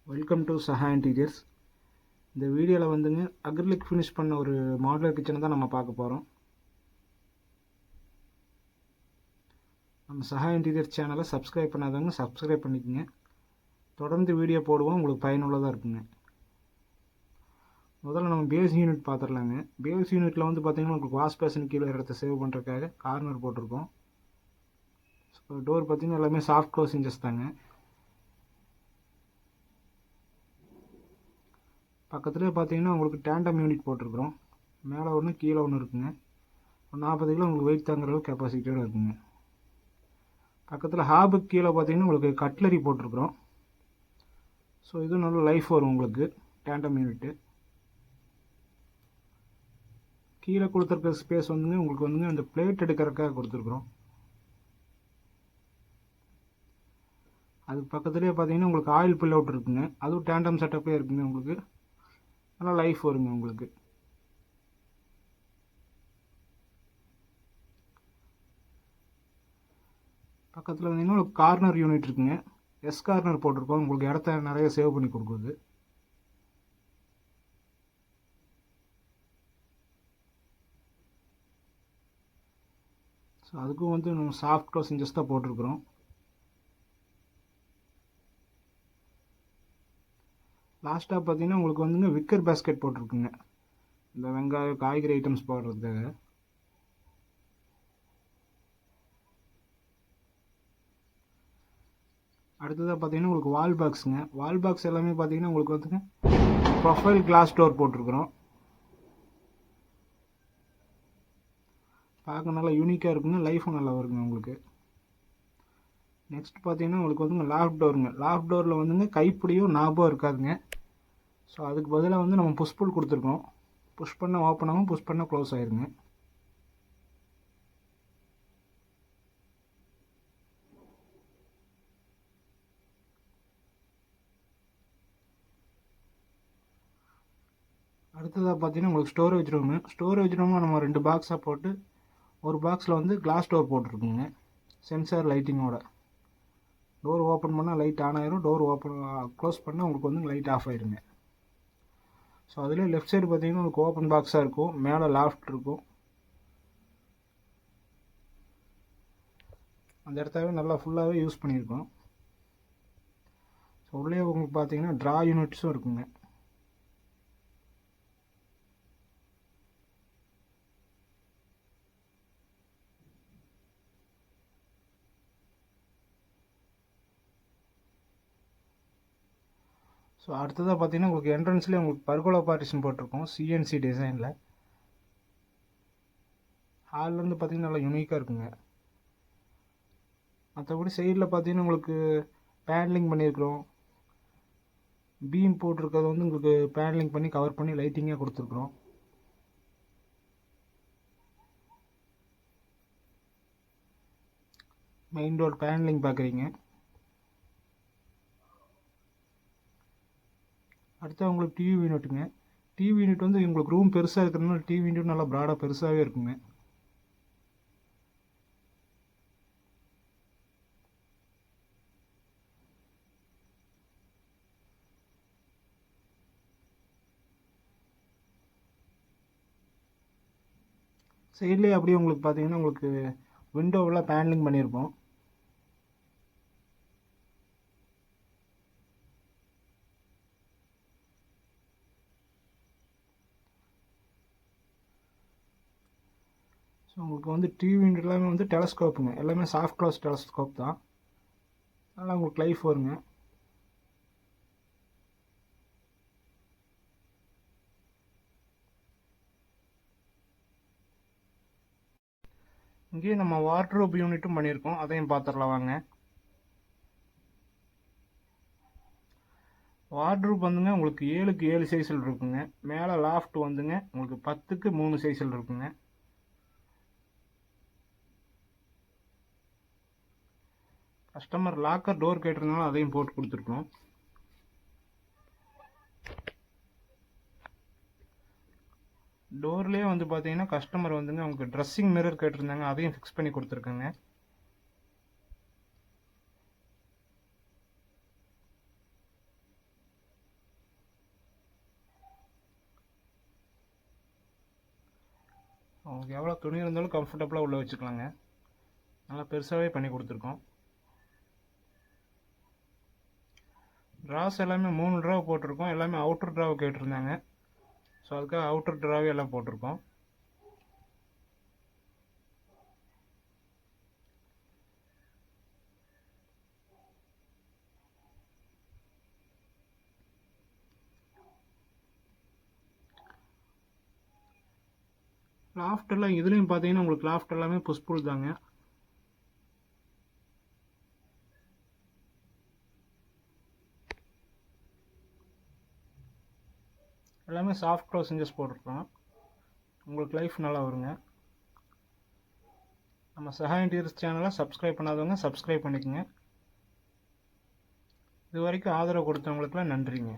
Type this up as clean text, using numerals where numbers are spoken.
Welcome to Saha interiors. இந்த வீடியோவில் வந்துங்க அக்ரிலிக் ஃபினிஷ் பண்ண ஒரு மாடுலர் கிச்சனை தான் நம்ம பார்க்க போகிறோம். நம்ம சஹா இன்டீரியர்ஸ் சேனலை சப்ஸ்கிரைப் பண்ணாதவங்க சப்ஸ்கிரைப் பண்ணிக்கோங்க. தொடர்ந்து வீடியோ போடுவோம், உங்களுக்கு பயனுள்ளதாக இருக்குங்க. முதல்ல நம்ம பேஸ் யூனிட் பார்த்துடலாங்க. பேஸ் யூனிட்டில் வந்து பார்த்திங்கன்னா உங்களுக்கு வாஷ் பேஷன் கீழே இடத்த சேவ் பண்ணுறதுக்காக கார்னர் போட்டிருக்கோம். டோர் பார்த்திங்கன்னா எல்லாமே சாஃப்ட் க்ளோஸ் இன்ச்சஸ் தாங்க. பக்கத்துலேயே பார்த்தீங்கன்னா உங்களுக்கு டேண்டம் யூனிட் போட்டிருக்கிறோம். மேலே ஒன்று கீழே ஒன்று இருக்குங்க. 40 கிலோ உங்களுக்கு வெயிட் தாங்குற அளவுக்கு கெப்பாசிட்டியோடு இருக்குங்க. பக்கத்தில் ஹாபுக்கு கீழே பார்த்தீங்கன்னா உங்களுக்கு கட்லரி போட்டிருக்கிறோம். ஸோ இதுவும் நல்ல லைஃப் வரும் உங்களுக்கு டேண்டம் யூனிட்டு. கீழே கொடுத்துருக்க ஸ்பேஸ் வந்துங்க உங்களுக்கு வந்துங்க அந்த பிளேட் எடுக்கிறதுக்காக கொடுத்துருக்குறோம். அதுக்கு பக்கத்துலேயே பார்த்தீங்கன்னா உங்களுக்கு ஆயில் பில் அவுட் இருக்குங்க. அதுவும் டேண்டம் செட்டப்லேயே இருக்குங்க. உங்களுக்கு நல்லா லைஃப் வருங்க உங்களுக்கு. பக்கத்தில் வந்தீங்கன்னா ஒரு கார்னர் யூனிட் இருக்குங்க. எஸ் கார்னர் போட்டிருக்கோம். உங்களுக்கு இடத்த நிறைய சேவ் பண்ணி கொடுக்குது. ஸோ அதுக்கும் வந்து நம்ம சாஃப்ட் க்ளோஸ் இன்ச்சஸ் தான் போட்டிருக்கிறோம். லாஸ்ட்டாக பார்த்தீங்கன்னா உங்களுக்கு வந்துங்க விக்கர் பேஸ்கெட் போட்டிருக்குங்க. இந்த வெங்காயம் காய்கறி ஐட்டம்ஸ் போடுறதுக்காக. அடுத்ததாக பார்த்தீங்கன்னா உங்களுக்கு வால் பாக்ஸுங்க. வால் பாக்ஸ் எல்லாமே பார்த்தீங்கன்னா உங்களுக்கு வந்துங்க ப்ரொஃபைல் கிளாஸ் டோர் போட்டிருக்கிறோம். பார்க்க நல்லா யூனிக்காக இருக்குங்க. லைஃபும் நல்லா வருங்க உங்களுக்கு. நெக்ஸ்ட் பார்த்தீங்கன்னா உங்களுக்கு வந்துங்க லாஃப்ட் டோருங்க. லாஃப்ட் டோரில் வந்துங்க கைப்பிடியும் நாபும் இருக்காதுங்க. ஸோ அதுக்கு பதிலாக வந்து நம்ம புஷ் புல் கொடுத்துருக்கோம். புஷ் பண்ண ஓப்பன் ஆகும், புஷ் பண்ண க்ளோஸ் ஆயிருங்க. அடுத்ததாக பார்த்தீங்கன்னா உங்களுக்கு ஸ்டோரேஜ் ரூமு. ஸ்டோரேஜ் ரூமில் நம்ம 2 பாக்ஸாக போட்டு ஒரு பாக்ஸில் வந்து கிளாஸ் டோர் போட்டிருக்குங்க. சென்சார் லைட்டிங்கோட. டோர் ஓப்பன் பண்ணால் லைட் ஆன் ஆயிரும், டோர் ஓப்பன் க்ளோஸ் பண்ணால் உங்களுக்கு வந்து லைட் ஆஃப் ஆயிருங்க. ஸோ அதுலேயே லெஃப்ட் சைடு பார்த்தீங்கன்னா உங்களுக்கு ஓப்பன் பாக்ஸாக இருக்கும். மேலே லாஃப்ட் இருக்கும். அந்த இடத்தாவே நல்லா ஃபுல்லாகவே யூஸ் பண்ணியிருக்கோம். ஸோ உள்ளே உங்களுக்கு பார்த்தீங்கன்னா ட்ரா யூனிட்ஸும் இருக்குங்க. ஸோ அடுத்ததாக பார்த்தீங்கன்னா உங்களுக்கு என்ட்ரன்ஸ்லேயே உங்களுக்கு பர்கோலா பார்ட்டிஷன் போட்டிருக்கோம் சிஎன்சி டிசைனில். ஹால்லேருந்து பார்த்தீங்கன்னா நல்லா யூனிக்காக இருக்குங்க. மற்றபடி சைடில் பார்த்தீங்கன்னா உங்களுக்கு பேனலிங் பண்ணியிருக்கிறோம். பீம் போட்டிருக்கிறது வந்து உங்களுக்கு பேனலிங் பண்ணி கவர் பண்ணி லைட்டிங்காக கொடுத்துருக்குறோம். மெயின் டோர் பேனலிங் பார்க்குறீங்க. அடுத்து உங்களுக்கு டிவி யூனிட்டுங்க. டிவி யூனிட் வந்து உங்களுக்கு ரூம் பெருசாக இருக்கிறதுனால டிவி யூனிட் நல்லா ப்ராடாக பெருசாகவே இருக்குங்க. சைட்லேயே அப்படியே உங்களுக்கு பார்த்தீங்கன்னா உங்களுக்கு விண்டோவெல்லாம் பேனலிங் பண்ணியிருப்போம். ஸோ உங்களுக்கு வந்து டிவி யூனிட் எல்லாமே வந்து டெலஸ்கோப்புங்க. எல்லாமே சாஃப்ட் க்ளோஸ் டெலஸ்கோப் தான். அதனால் உங்களுக்கு லைஃப் வருங்க. இங்கேயே நம்ம வார்ட்ரோப் யூனிட்டும் பண்ணியிருக்கோம். அதையும் பார்த்துடலாம் வாங்க. வார்ட்ரோப் வந்துங்க உங்களுக்கு 7க்கு 7 சைஸில் இருக்குங்க. மேலே லாஃப்ட் வந்துங்க உங்களுக்கு 10க்கு 3 சைஸில் இருக்குங்க. கஸ்டமர் லாக்கர் டோர் கேட்டிருந்தாலும் அதையும் போட்டு கொடுத்துருக்கோம். டோர்லேயே வந்து பார்த்தீங்கன்னா கஸ்டமர் வந்துங்க உங்களுக்கு ட்ரெஸ்ஸிங் மிரர் கேட்டிருந்தாங்க, அதையும் ஃபிக்ஸ் பண்ணி கொடுத்துருக்கேங்க. உங்களுக்கு எவ்வளோ துணி இருந்தாலும் கம்ஃபர்டபுளாக உள்ளே வச்சுக்கலாங்க. நல்லா பெருசாகவே பண்ணி கொடுத்துருக்கோம். ட்ராஸ் எல்லாமே 3 ட்ராவை போட்டிருக்கோம். எல்லாமே அவுட்டர் ட்ராவை கேட்டிருந்தாங்க. ஸோ அதுக்காக அவுட்டர் ட்ராவே எல்லாம் போட்டிருக்கோம். லாஃப்ட் எல்லாம் இதுலேயும் பார்த்தீங்கன்னா உங்களுக்கு லாஃப்ட் எல்லாமே புஷ்புல் தாங்க. எல்லாமே சாஃப்ட் க்ளோசிங்கஸ் போட்டிருக்கோம். உங்களுக்கு லைஃப் நல்லா வருங்க. நம்ம சஹா இன்டீரியர்ஸ் சேனலை சப்ஸ்கிரைப் பண்ணாதவங்க சப்ஸ்கிரைப் பண்ணிக்கோங்க. இது வரைக்கும் ஆதரவு கொடுத்தவங்களுக்குலாம் நன்றிங்க.